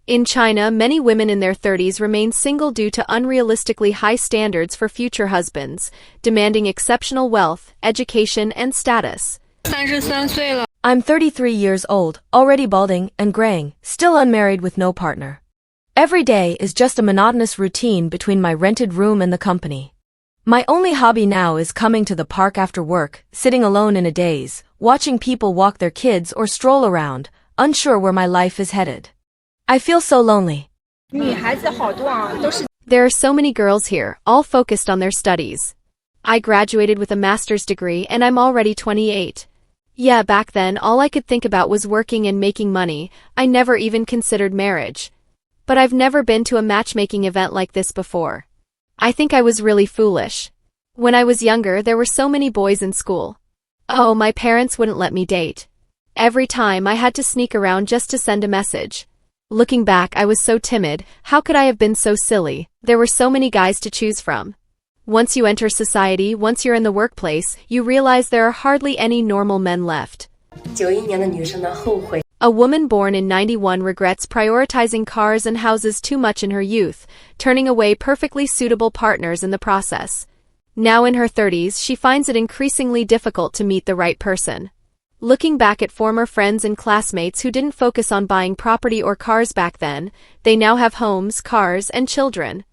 In China, many women in their 30s remain single due to unrealistically high standards for future husbands, demanding exceptional wealth, education, and status. I'm 33 years old, already balding and graying, still unmarried with no partner. Every day is just a monotonous routine between my rented room and the company. My only hobby now is coming to the park after work, sitting alone in a daze, watching people walk their kids or stroll around, unsure where my life is headed. I feel so lonely. There are so many girls here, all focused on their studies. I graduated with a master's degree and I'm already 28. Yeah, back then all I could think about was working and making money. I never even considered marriage. But I've never been to a matchmaking event like this before. I think I was really foolish. When I was younger, there were so many boys in school. Oh, my parents wouldn't let me date. Every time I had to sneak around just to send a message. Looking back, I was so timid. How could I have been so silly? There were so many guys to choose from. Once you enter society, once you're in the workplace, you realize there are hardly any normal men left. 91年的女生呢后悔 A woman born in 91 regrets prioritizing cars and houses too much in her youth, turning away perfectly suitable partners in the process. Now in her 30s, she finds it increasingly difficult to meet the right person. Looking back at former friends and classmates who didn't focus on buying property or cars back then, they now have homes, cars, and children.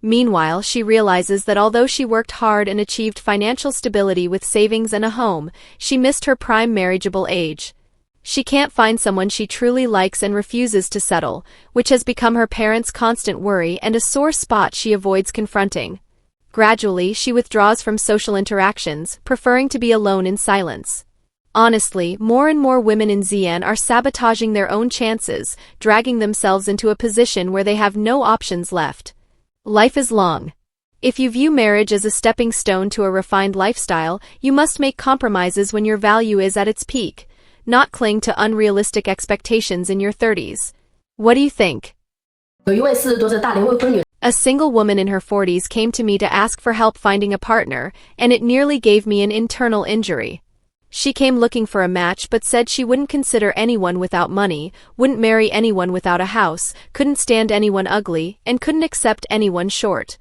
Meanwhile, she realizes that although she worked hard and achieved financial stability with savings and a home, she missed her prime marriageable age. She can't find someone she truly likes and refuses to settle, which has become her parents' constant worry and a sore spot she avoids confronting. Gradually, she withdraws from social interactions, preferring to be alone in silence. Honestly, more and more women in Xi'an are sabotaging their own chances, dragging themselves into a position where they have no options left. Life is long. If you view marriage as a stepping stone to a refined lifestyle, you must make compromises when your value is at its peak, not cling to unrealistic expectations in your 30s. What do you think? 有一位40多岁大龄未婚女 A single woman in her 40s came to me to ask for help finding a partner, and it nearly gave me an internal injury. She came looking for a match but said she wouldn't consider anyone without money, wouldn't marry anyone without a house, couldn't stand anyone ugly, and couldn't accept anyone short.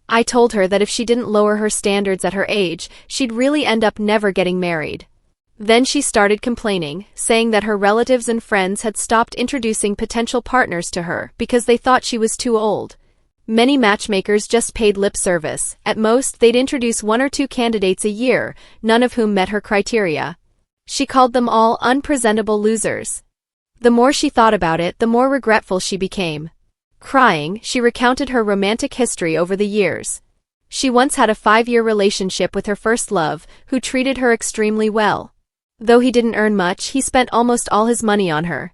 I told her that if she didn't lower her standards at her age, she'd really end up never getting married. Then she started complaining, saying that her relatives and friends had stopped introducing potential partners to her because they thought she was too old. Many matchmakers just paid lip service. At most, they'd introduce 1 or 2 candidates a year, none of whom met her criteria. She called them all unpresentable losers. The more she thought about it, the more regretful she became. Crying, she recounted her romantic history over the years. She once had a 5-year relationship with her first love, who treated her extremely well. Though he didn't earn much, he spent almost all his money on her.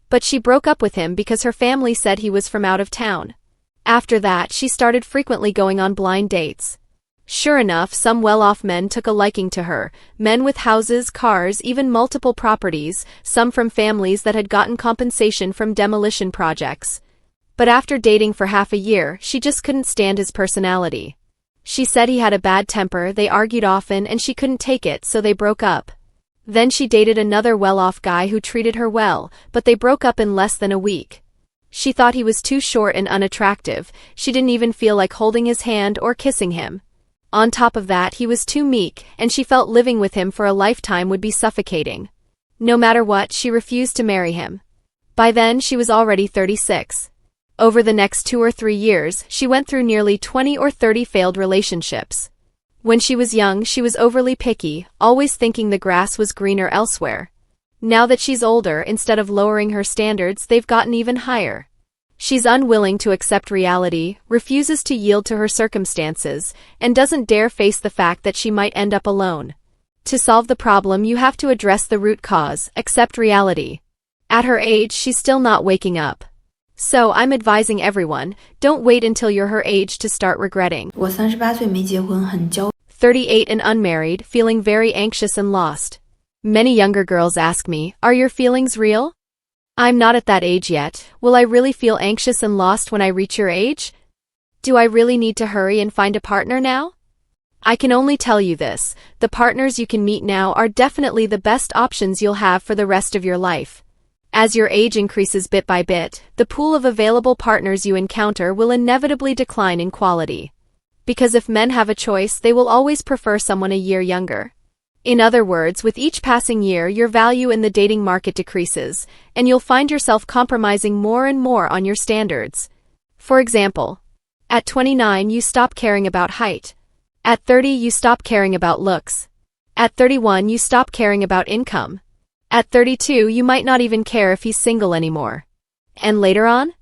But she broke up with him because her family said he was from out of town. After that, she started frequently going on blind dates. Sure enough, some well-off men took a liking to her, men with houses, cars, even multiple properties, some from families that had gotten compensation from demolition projects. But after dating for half a year, she just couldn't stand his personality. She said he had a bad temper, they argued often, and she couldn't take it, so they broke up. Then she dated another well-off guy who treated her well, but they broke up in less than a week. She thought he was too short and unattractive. She didn't even feel like holding his hand or kissing him. On top of that, he was too meek, and she felt living with him for a lifetime would be suffocating. No matter what, she refused to marry him. By then, she was already 36. Over the next 2 or 3 years, she went through nearly 20 or 30 failed relationships. When she was young, she was overly picky, always thinking the grass was greener elsewhere. Now that she's older, instead of lowering her standards, they've gotten even higher. She's unwilling to accept reality, refuses to yield to her circumstances, and doesn't dare face the fact that she might end up alone. To solve the problem, you have to address the root cause, accept reality. At her age, she's still not waking up. So, I'm advising everyone, don't wait until you're her age to start regretting. 我38岁没结婚很焦 38 and unmarried, feeling very anxious and lost. Many younger girls ask me, are your feelings real? I'm not at that age yet. Will I really feel anxious and lost when I reach your age? Do I really need to hurry and find a partner now? I can only tell you this, the partners you can meet now are definitely the best options you'll have for the rest of your life. As your age increases bit by bit, the pool of available partners you encounter will inevitably decline in quality. Because if men have a choice, they will always prefer someone a year younger. In other words, with each passing year, your value in the dating market decreases, and you'll find yourself compromising more and more on your standards. For example, at 29 you stop caring about height. At 30 you stop caring about looks. At 31 you stop caring about income. At 32 you might not even care if he's single anymore. And later on?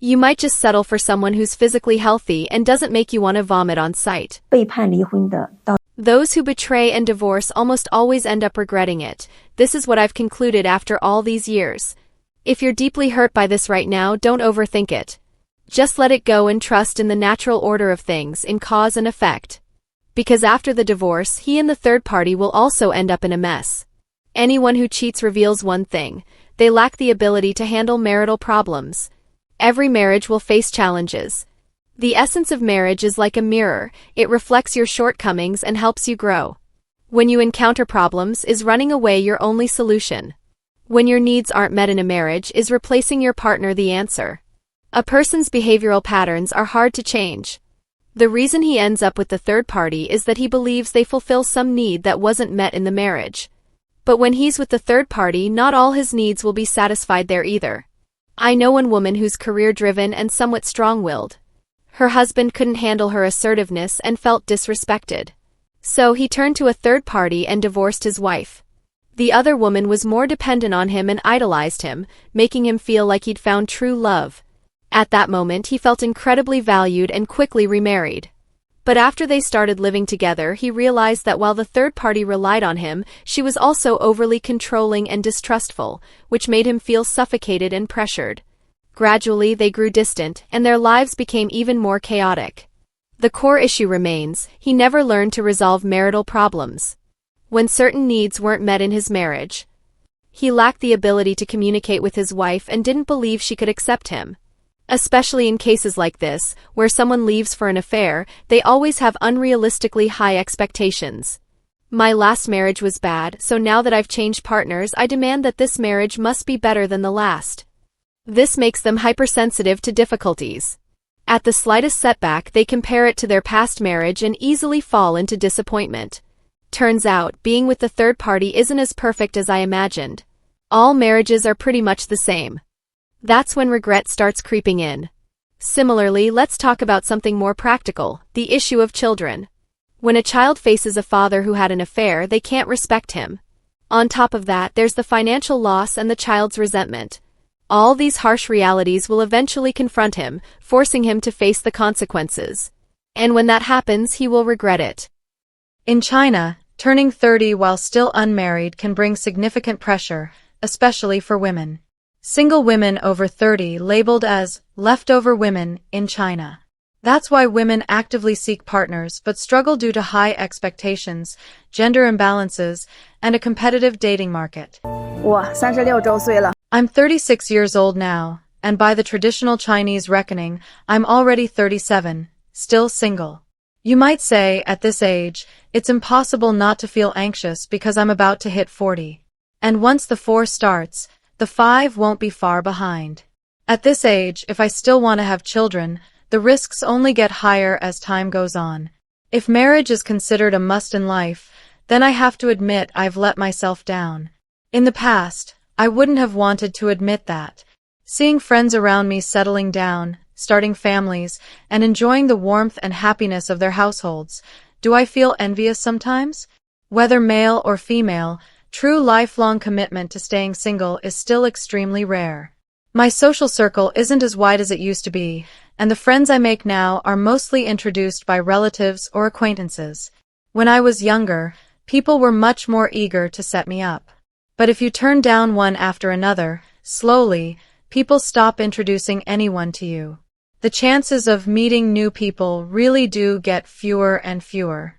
You might just settle for someone who's physically healthy and doesn't make you want to vomit on sight. 被判离婚的到 Those who betray and divorce almost always end up regretting it. This is what I've concluded after all these years. If you're deeply hurt by this right now, don't overthink it. Just let it go and trust in the natural order of things, in cause and effect. Because after the divorce, he and the third party will also end up in a mess. Anyone who cheats reveals one thing: they lack the ability to handle marital problems. Every marriage will face challenges. The essence of marriage is like a mirror. It reflects your shortcomings and helps you grow. When you encounter problems, is running away your only solution? When your needs aren't met in a marriage, is replacing your partner the answer? A person's behavioral patterns are hard to change. The reason he ends up with the third party is that he believes they fulfill some need that wasn't met in the marriage. But when he's with the third party, not all his needs will be satisfied there either. I know one woman who's career-driven and somewhat strong-willed. Her husband couldn't handle her assertiveness and felt disrespected. So he turned to a third party and divorced his wife. The other woman was more dependent on him and idolized him, making him feel like he'd found true love. At that moment, he felt incredibly valued and quickly remarried. But after they started living together, he realized that while the third party relied on him, she was also overly controlling and distrustful, which made him feel suffocated and pressured. Gradually, they grew distant, and their lives became even more chaotic. The core issue remains: he never learned to resolve marital problems. When certain needs weren't met in his marriage, he lacked the ability to communicate with his wife and didn't believe she could accept him. Especially in cases like this, where someone leaves for an affair, they always have unrealistically high expectations. My last marriage was bad, so now that I've changed partners, I demand that this marriage must be better than the last. This makes them hypersensitive to difficulties. At the slightest setback, they compare it to their past marriage and easily fall into disappointment. Turns out, being with the third party isn't as perfect as I imagined. All marriages are pretty much the same. That's when regret starts creeping in. Similarly, let's talk about something more practical: the issue of children. When a child faces a father who had an affair, they can't respect him. On top of that, there's the financial loss and the child's resentment. All these harsh realities will eventually confront him, forcing him to face the consequences. And when that happens, he will regret it. In China, turning 30 while still unmarried can bring significant pressure, especially for women. Single women over 30 labeled as leftover women in China. That's why women actively seek partners but struggle due to high expectations, gender imbalances, and a competitive dating market. 我36周岁了。 I'm 36 years old now, and by the traditional Chinese reckoning, I'm already 37, still single. You might say, at this age, it's impossible not to feel anxious because I'm about to hit 40. And once the 4 starts, the 5 won't be far behind. At this age, if I still want to have children, the risks only get higher as time goes on. If marriage is considered a must in life, then I have to admit I've let myself down. In the past, I wouldn't have wanted to admit that. Seeing friends around me settling down, starting families, and enjoying the warmth and happiness of their households, do I feel envious sometimes? Whether male or female, true lifelong commitment to staying single is still extremely rare. My social circle isn't as wide as it used to be, and the friends I make now are mostly introduced by relatives or acquaintances. When I was younger, people were much more eager to set me up. But if you turn down one after another, slowly, people stop introducing anyone to you. The chances of meeting new people really do get fewer and fewer.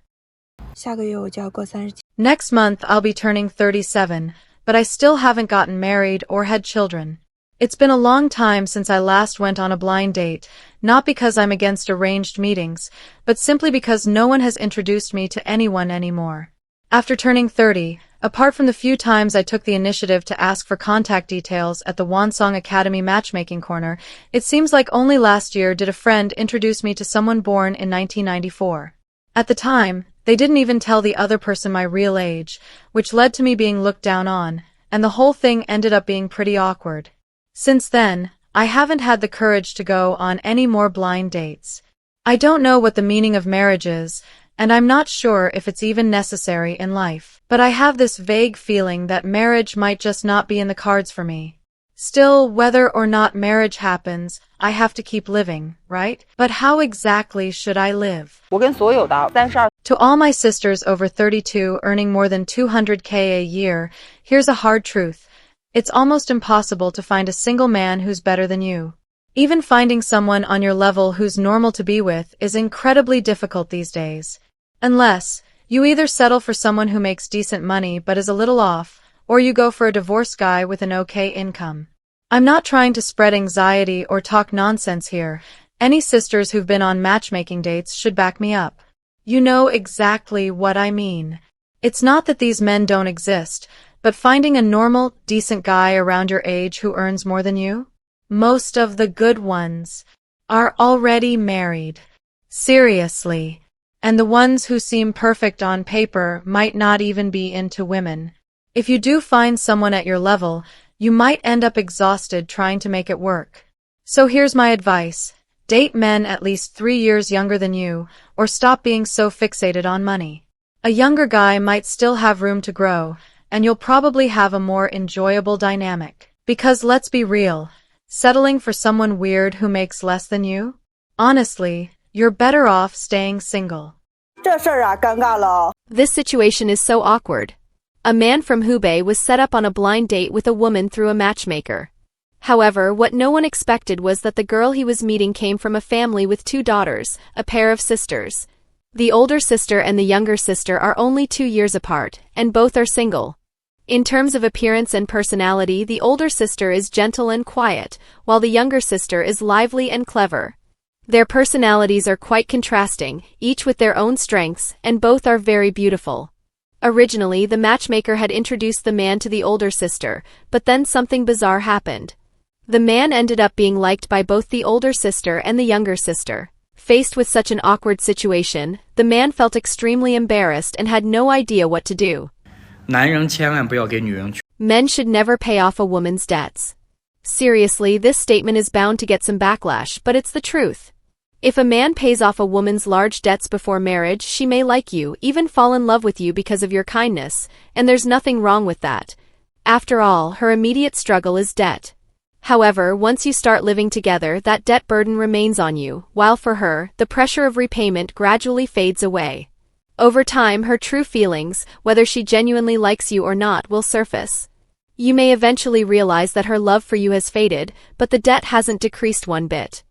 下个月我就要过37。 Next month I'll be turning 37, but I still haven't gotten married or had children. It's been a long time since I last went on a blind date, not because I'm against arranged meetings, but simply because no one has introduced me to anyone anymore. After turning 30, Apart from the few times I took the initiative to ask for contact details at the Wansong Academy matchmaking corner, it seems like only last year did a friend introduce me to someone born in 1994. At the time, they didn't even tell the other person my real age, which led to me being looked down on, and the whole thing ended up being pretty awkward. Since then, I haven't had the courage to go on any more blind dates. I don't know what the meaning of marriage is, and I'm not sure if it's even necessary in life. But I have this vague feeling that marriage might just not be in the cards for me. Still, whether or not marriage happens, I have to keep living, right? But how exactly should I live? To all my sisters over 32 earning more than 200K a year, here's a hard truth. It's almost impossible to find a single man who's better than you. Even finding someone on your level who's normal to be with is incredibly difficult these days. Unless, you either settle for someone who makes decent money but is a little off, or you go for a divorced guy with an okay income. I'm not trying to spread anxiety or talk nonsense here. Any sisters who've been on matchmaking dates should back me up. You know exactly what I mean. It's not that these men don't exist, but finding a normal, decent guy around your age who earns more than you? Most of the good ones are already married. Seriously. And the ones who seem perfect on paper might not even be into women. If you do find someone at your level, you might end up exhausted trying to make it work. So here's my advice. Date men at least 3 years younger than you, or stop being so fixated on money. A younger guy might still have room to grow, and you'll probably have a more enjoyable dynamic. Because let's be real, settling for someone weird who makes less than you? Honestly, you're better off staying single. This situation is so awkward. A man from Hubei was set up on a blind date with a woman through a matchmaker. However, what no one expected was that the girl he was meeting came from a family with 2 daughters, a pair of sisters. The older sister and the younger sister are only 2 years apart, and both are single. In terms of appearance and personality, the older sister is gentle and quiet, while the younger sister is lively and clever. Their personalities are quite contrasting, each with their own strengths, and both are very beautiful. Originally, the matchmaker had introduced the man to the older sister, but then something bizarre happened. The man ended up being liked by both the older sister and the younger sister. Faced with such an awkward situation, the man felt extremely embarrassed and had no idea what to do. Men should never pay off a woman's debts. Seriously, this statement is bound to get some backlash, but it's the truth. If a man pays off a woman's large debts before marriage, she may like you, even fall in love with you because of your kindness, and there's nothing wrong with that. After all, her immediate struggle is debt. However, once you start living together, that debt burden remains on you, while for her, the pressure of repayment gradually fades away. Over time, her true feelings, whether she genuinely likes you or not, will surface. You may eventually realize that her love for you has faded, but the debt hasn't decreased one bit.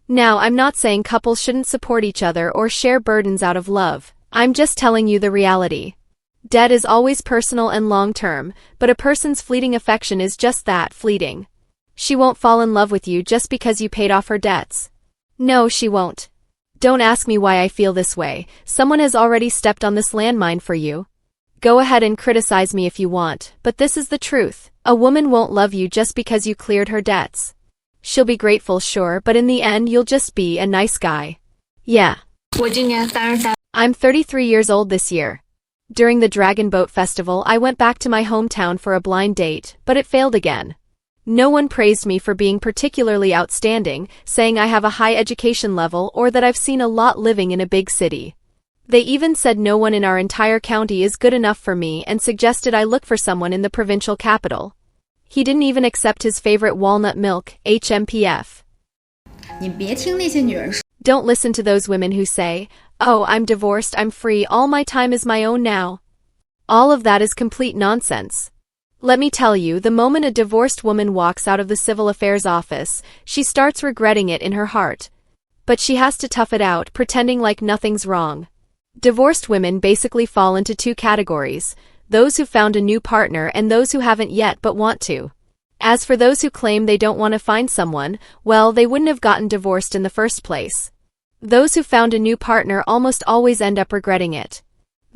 Now, I'm not saying couples shouldn't support each other or share burdens out of love. I'm just telling you the reality. Debt is always personal and long-term, but a person's fleeting affection is just that, fleeting. She won't fall in love with you just because you paid off her debts. No, she won't. Don't ask me why I feel this way. Someone has already stepped on this landmine for you. Go ahead and criticize me if you want, but this is the truth. A woman won't love you just because you cleared her debts. She'll be grateful, sure, but in the end you'll just be a nice guy. Yeah. I'm 33 years old this year. During the Dragon Boat Festival, I went back to my hometown for a blind date, but it failed again. No one praised me for being particularly outstanding, saying I have a high education level or that I've seen a lot living in a big city. They even said no one in our entire county is good enough for me and suggested I look for someone in the provincial capital. He didn't even accept his favorite walnut milk, HMPF. Don't listen to those women who say, "Oh, I'm divorced, I'm free, all my time is my own now." All of that is complete nonsense. Let me tell you, the moment a divorced woman walks out of the civil affairs office, she starts regretting it in her heart. But she has to tough it out, pretending like nothing's wrong. Divorced women basically fall into 2 categories, those who found a new partner and those who haven't yet but want to. As for those who claim they don't want to find someone, well, they wouldn't have gotten divorced in the first place. Those who found a new partner almost always end up regretting it.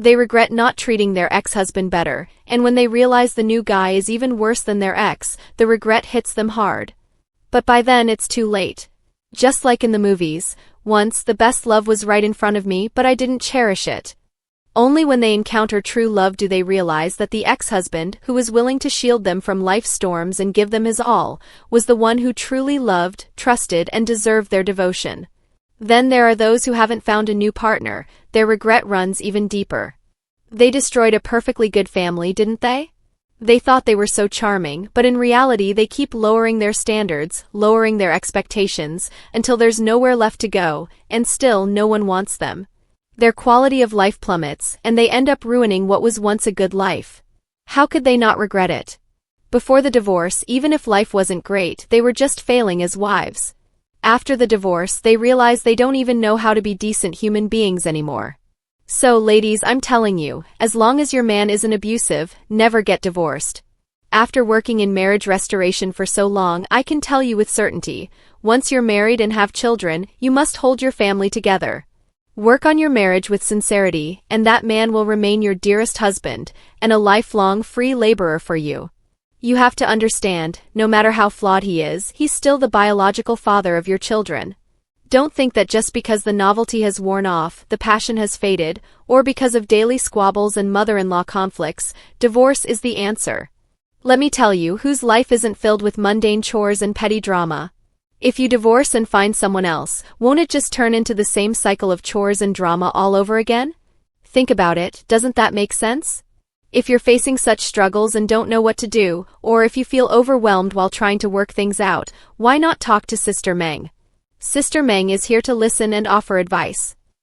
They regret not treating their ex-husband better, and when they realize the new guy is even worse than their ex, the regret hits them hard. But by then it's too late. Just like in the movies, once the best love was right in front of me, but I didn't cherish it. Only when they encounter true love do they realize that the ex-husband, who was willing to shield them from life's storms and give them his all, was the one who truly loved, trusted, and deserved their devotion. Then there are those who haven't found a new partner. Their regret runs even deeper. They destroyed a perfectly good family, didn't they? They thought they were so charming, but in reality they keep lowering their standards, lowering their expectations, until there's nowhere left to go, and still no one wants them. Their quality of life plummets, and they end up ruining what was once a good life. How could they not regret it? Before the divorce, even if life wasn't great, they were just failing as wives. After the divorce, they realize they don't even know how to be decent human beings anymore. So, ladies, I'm telling you, as long as your man isn't abusive, never get divorced. After working in marriage restoration for so long, I can tell you with certainty, once you're married and have children, you must hold your family together. Work on your marriage with sincerity, and that man will remain your dearest husband, and a lifelong free laborer for you. You have to understand, no matter how flawed he is, he's still the biological father of your children. Don't think that just because the novelty has worn off, the passion has faded, or because of daily squabbles and mother-in-law conflicts, divorce is the answer. Let me tell you, whose life isn't filled with mundane chores and petty drama? If you divorce and find someone else, won't it just turn into the same cycle of chores and drama all over again? Think about it, doesn't that make sense? If you're facing such struggles and don't know what to do, or if you feel overwhelmed while trying to work things out, why not talk to Sister Meng? Sister Meng is here to listen and offer advice.